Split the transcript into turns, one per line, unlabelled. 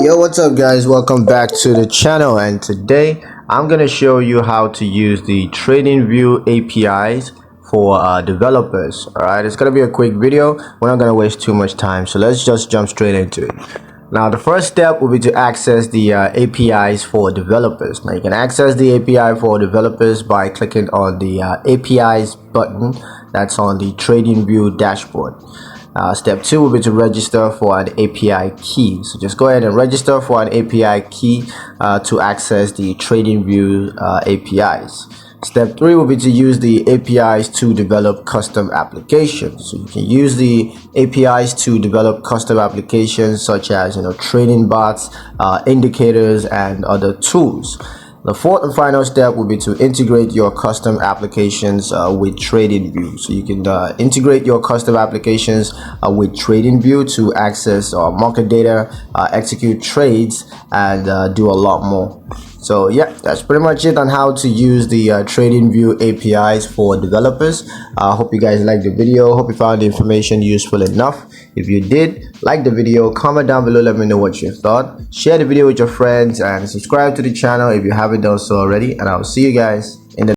Yo, what's up guys, welcome back to the channel, and today I'm gonna show you how to use the TradingView APIs for developers. All right, it's gonna be a quick video. We're not gonna waste too much time, so let's just jump straight into it. Now the first step will be to access the APIs for developers. Now you can access the API for developers by clicking on the APIs button that's on the TradingView dashboard. Step 2 will be to register for an API key. So just go ahead and register for an API key to access the TradingView APIs. Step 3 will be to use the APIs to develop custom applications. So you can use the APIs to develop custom applications such as trading bots, indicators, and other tools. The fourth and final step will be to integrate your custom applications with TradingView. So you can integrate your custom applications with TradingView to access market data, execute trades, and do a lot more. So yeah, that's pretty much it on how to use the TradingView APIs for developers. I hope you guys liked the video. Hope you found the information useful enough. If you did, like the video, comment down below, let me know what you thought. Share the video with your friends and subscribe to the channel if you haven't done so already. And I'll see you guys in the